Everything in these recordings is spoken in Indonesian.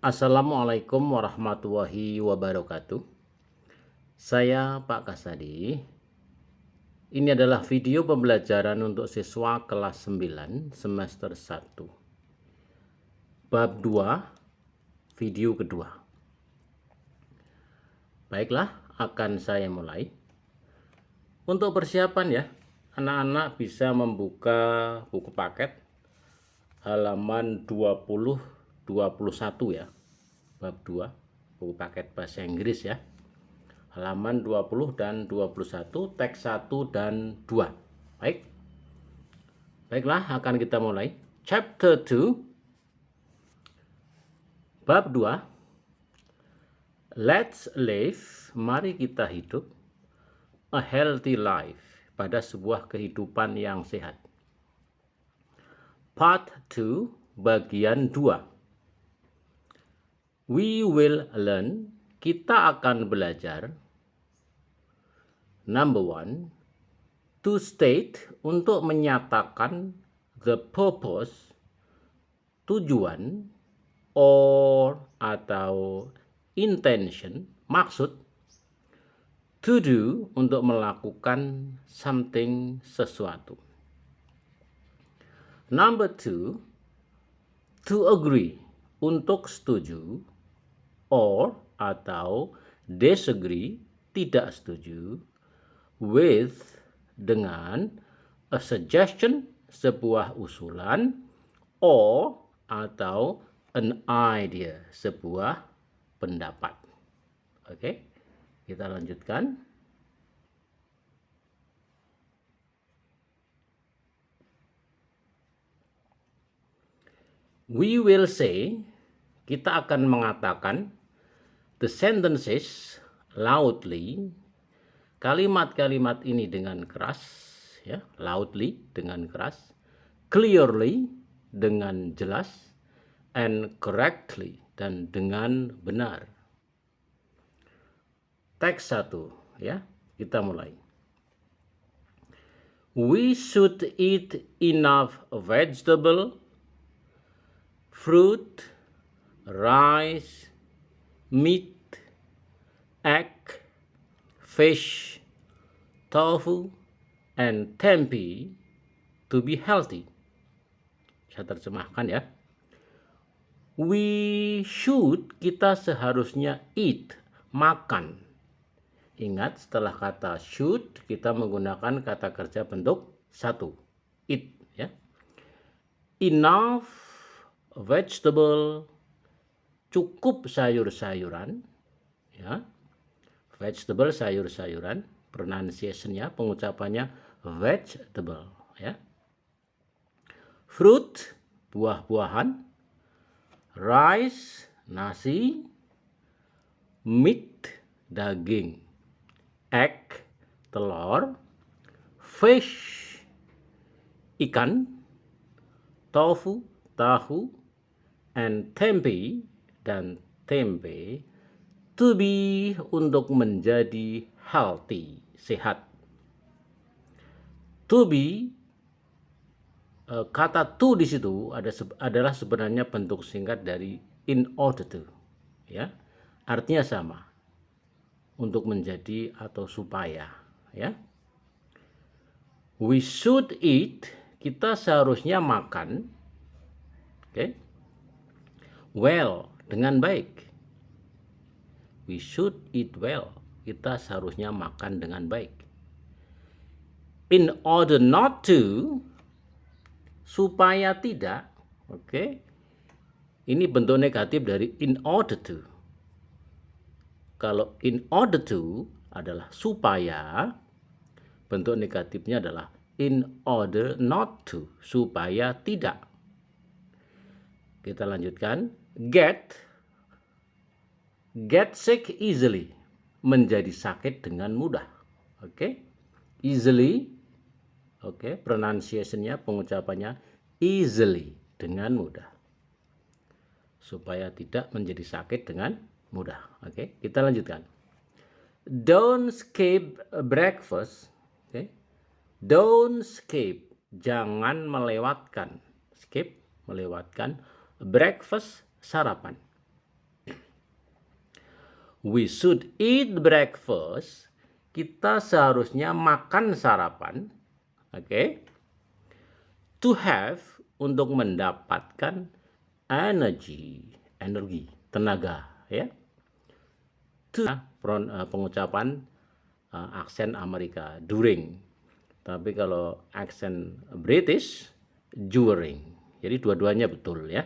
Assalamualaikum warahmatullahi wabarakatuh. Saya Pak Kasadi. Ini adalah video pembelajaran untuk siswa kelas 9 semester 1. Bab 2, video kedua. Baiklah, akan saya mulai. Untuk persiapan ya, anak-anak bisa membuka buku paket halaman 20-21 ya. Bab 2, buku paket bahasa Inggris ya. Halaman 20 dan 21, teks 1 dan 2. Baiklah, akan kita mulai. Chapter 2, bab 2. Let's live, mari kita hidup a healthy life, pada sebuah kehidupan yang sehat. Part 2, bagian 2. We will learn, kita akan belajar. Number 1, to state, untuk menyatakan the purpose, tujuan, or atau intention, maksud. To do, untuk melakukan something, sesuatu. Number 2, to agree, untuk setuju, or atau disagree, tidak setuju, with, dengan, a suggestion, sebuah usulan, or atau an idea, sebuah pendapat. Oke, kita lanjutkan. We will say, kita akan mengatakan the sentences loudly, kalimat-kalimat ini dengan keras, ya, loudly dengan keras, clearly dengan jelas, and correctly dan dengan benar. Teks 1 ya, kita mulai. We should eat enough vegetable, fruit, rice, meat, egg, fish, tofu, and tempeh to be healthy. Saya terjemahkan ya. We should, kita seharusnya eat, makan. Ingat, setelah kata should, kita menggunakan kata kerja bentuk 1, eat ya. Enough vegetable, cukup sayur-sayuran ya. Vegetable, sayur-sayuran, pronunciation-nya, pengucapannya vegetable ya. Fruit, buah-buahan. Rice, nasi. Meat, daging. Egg, telur. Fish, ikan. Tofu, tahu. And tempeh, dan tempe, to be, untuk menjadi healthy, sehat. To be, kata to di situ adalah sebenarnya bentuk singkat dari in order to, ya, artinya sama, untuk menjadi atau supaya, ya. We should eat, kita seharusnya makan, okay, well, dengan baik. We should eat well, kita seharusnya makan dengan baik. In order not to, supaya tidak, oke. Ini bentuk negatif dari in order to. Kalau in order to adalah supaya, bentuk negatifnya adalah in order not to, supaya tidak. Kita lanjutkan. Get sick easily, menjadi sakit dengan mudah. Oke. Easily, oke, pronunciation-nya, pengucapannya easily, dengan mudah. Supaya tidak menjadi sakit dengan mudah. Oke, kita lanjutkan. Don't skip breakfast. Oke. Don't skip, jangan melewatkan. Skip, melewatkan. Breakfast, sarapan. We should eat breakfast. Kita seharusnya makan sarapan. Oke. To have, untuk mendapatkan energy, tenaga, ya. To, pengucapan aksen Amerika, during. Tapi kalau aksen British, during. Jadi dua-duanya betul, ya.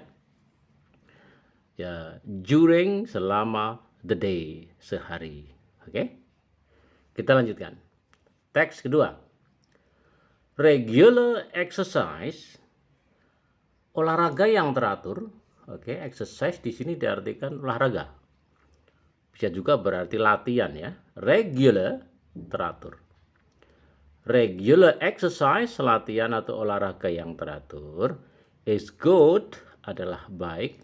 Ya, during, selama the day, sehari. Oke. Kita lanjutkan. Teks kedua. Regular exercise, olahraga yang teratur. Oke, exercise di sini diartikan olahraga. Bisa juga berarti latihan, ya. Regular, teratur. Regular exercise, latihan atau olahraga yang teratur, is good, adalah baik,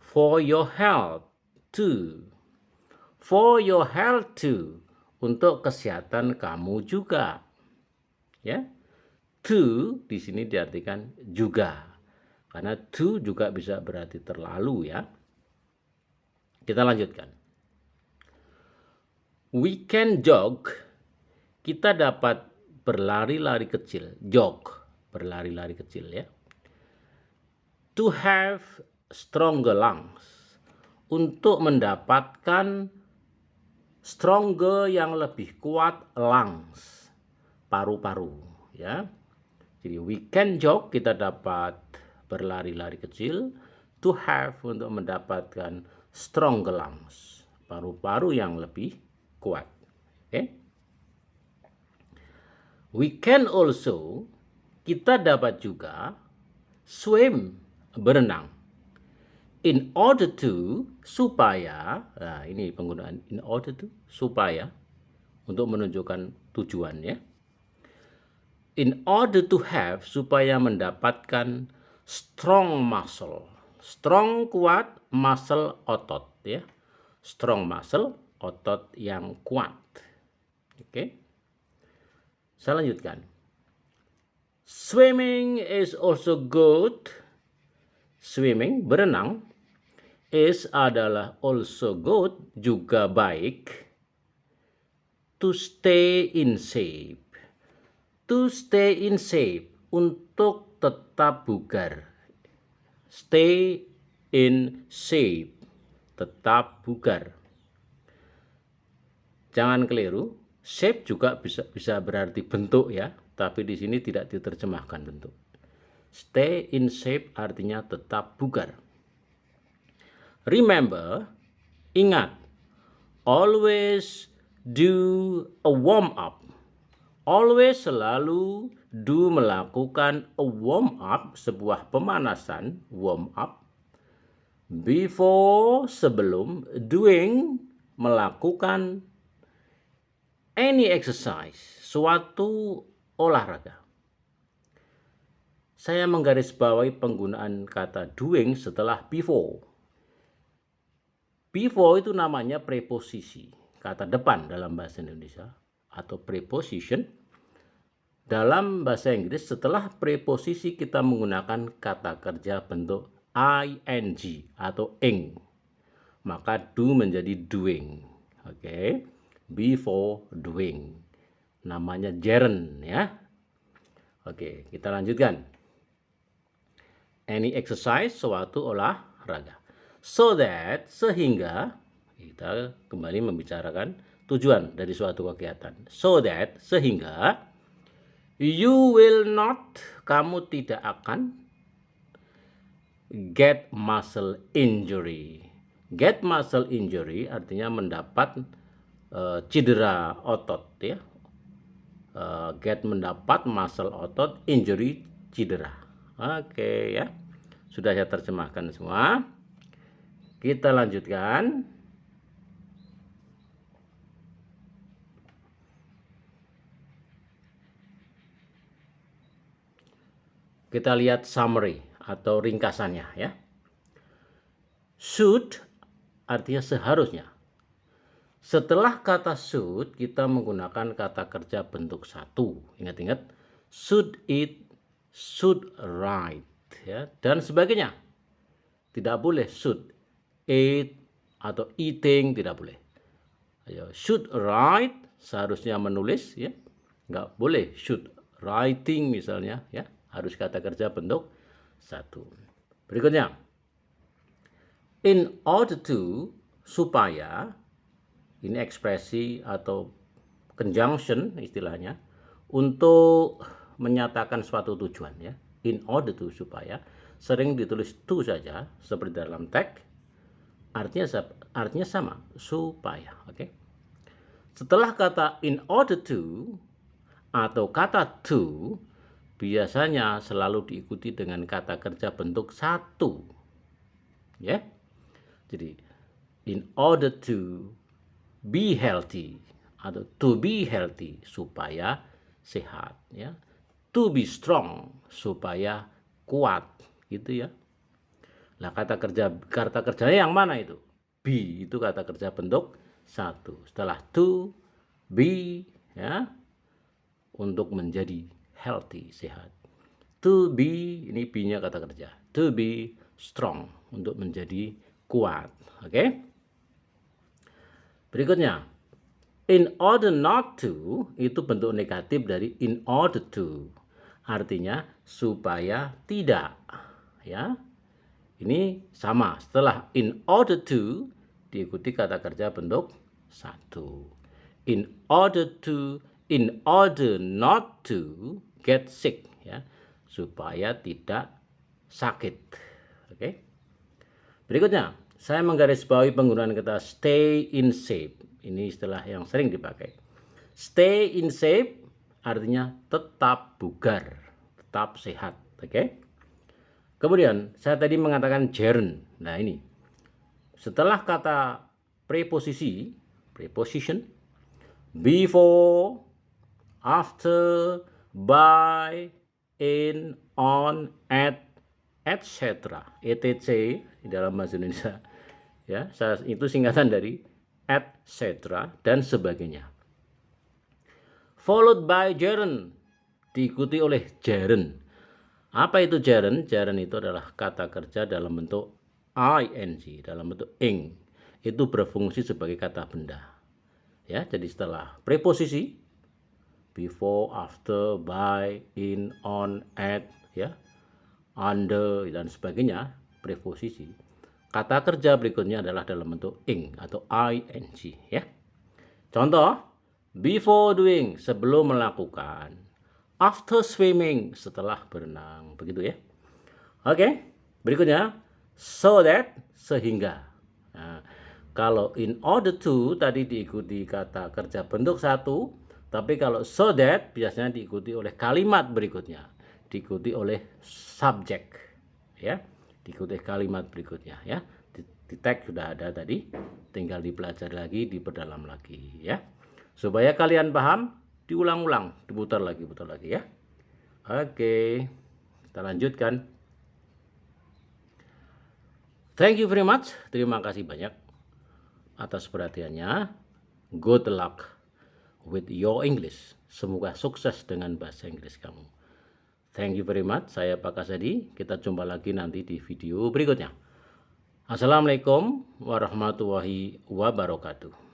for your health too. For your health too, untuk kesehatan kamu juga. Ya. To di sini diartikan juga. Karena to juga bisa berarti terlalu, ya. Kita lanjutkan. We can jog. Kita dapat berlari-lari kecil. Jog, berlari-lari kecil, ya. To have stronger lungs, untuk mendapatkan stronger yang lebih kuat lungs, paru-paru, ya. Jadi we can jog, kita dapat berlari-lari kecil. To have, untuk mendapatkan stronger lungs, paru-paru yang lebih kuat. Okay? We can also, kita dapat juga swim, berenang. In order to, supaya, nah ini penggunaan in order to, supaya, untuk menunjukkan tujuannya. In order to have, supaya mendapatkan strong muscle. Strong, kuat, muscle, otot, ya. Strong muscle, otot yang kuat. Oke. Saya lanjutkan. Swimming is also good. Swimming, berenang, is adalah also good, juga baik. To stay in shape. To stay in shape, untuk tetap bugar. Stay in shape, tetap bugar. Jangan keliru, shape juga bisa berarti bentuk, ya, tapi di sini tidak diterjemahkan bentuk. Stay in shape artinya tetap bugar. Remember, ingat, always do a warm up. Always, selalu, do, melakukan a warm up, sebuah pemanasan, warm up. Before, sebelum, doing, melakukan any exercise, suatu olahraga. Saya menggarisbawahi penggunaan kata doing setelah before. Before itu namanya preposisi, kata depan dalam bahasa Indonesia, atau preposition. Dalam bahasa Inggris, setelah preposisi kita menggunakan kata kerja bentuk ing atau ing. Maka do menjadi doing. Oke. Before doing. Namanya gerund, ya. Oke, kita lanjutkan. Any exercise, suatu olahraga. So that, sehingga, kita kembali membicarakan tujuan dari suatu kegiatan. So that, sehingga, you will not, kamu tidak akan get muscle injury. Get muscle injury artinya mendapat cedera otot, ya. Get, mendapat, muscle, otot, injury, cedera. Oke, ya. Sudah saya terjemahkan semua. Kita lanjutkan. Kita lihat summary atau ringkasannya, ya. Should artinya seharusnya. Setelah kata should, kita menggunakan kata kerja bentuk satu. Ingat-ingat, should eat, should write, ya, dan sebagainya. Tidak boleh should eat atau eating, tidak boleh. Ayo, should write seharusnya menulis ya. Nggak boleh should writing misalnya ya. Harus kata kerja bentuk satu. Berikutnya. In order to, supaya, ini ekspresi atau conjunction istilahnya, untuk menyatakan suatu tujuan ya. In order to, supaya, sering ditulis to saja seperti dalam teks. Artinya sama, supaya, oke. Setelah kata in order to atau kata to biasanya selalu diikuti dengan kata kerja bentuk satu. Ya. Jadi in order to be healthy atau to be healthy supaya sehat ya. To be strong supaya kuat gitu ya. Nah, kata kerjanya yang mana itu? Be itu kata kerja bentuk satu. Setelah to, be ya, untuk menjadi healthy, sehat. To be, ini be-nya kata kerja. To be strong, untuk menjadi kuat. Oke? Berikutnya, in order not to, itu bentuk negatif dari in order to. Artinya supaya tidak. Ya. Ini sama, setelah in order to diikuti kata kerja bentuk satu. In order not to get sick ya, supaya tidak sakit. Oke. Berikutnya, saya menggarisbawahi penggunaan kata stay in shape. Ini istilah yang sering dipakai. Stay in shape artinya tetap bugar, tetap sehat, oke? Kemudian saya tadi mengatakan gerund. Nah ini, setelah kata preposition, before, after, by, in, on, at, etc. etc. di dalam bahasa Indonesia. Ya, itu singkatan dari etc. dan sebagainya. Followed by gerund, diikuti oleh gerund. Apa itu gerund? Gerund itu adalah kata kerja dalam bentuk ing, dalam bentuk ing. Itu berfungsi sebagai kata benda. Ya, jadi setelah preposisi before, after, by, in, on, at, ya, under dan sebagainya, preposisi. Kata kerja berikutnya adalah dalam bentuk ing atau ing, ya. Contoh, before doing, sebelum melakukan. After swimming, setelah berenang, begitu ya. Oke, berikutnya so that, sehingga. Nah, kalau in order to tadi diikuti kata kerja bentuk satu, tapi kalau so that biasanya diikuti oleh kalimat berikutnya, diikuti oleh subjek, ya, diikuti kalimat berikutnya, ya. Di teks sudah ada tadi, tinggal dipelajari lagi, diperdalam lagi, ya, supaya kalian paham. Diulang-ulang, diputar lagi ya. Oke, kita lanjutkan. Thank you very much. Terima kasih banyak atas perhatiannya. Good luck with your English. Semoga sukses dengan bahasa Inggris kamu. Thank you very much. Saya Pak Kasadi. Kita jumpa lagi nanti di video berikutnya. Assalamualaikum warahmatullahi wabarakatuh.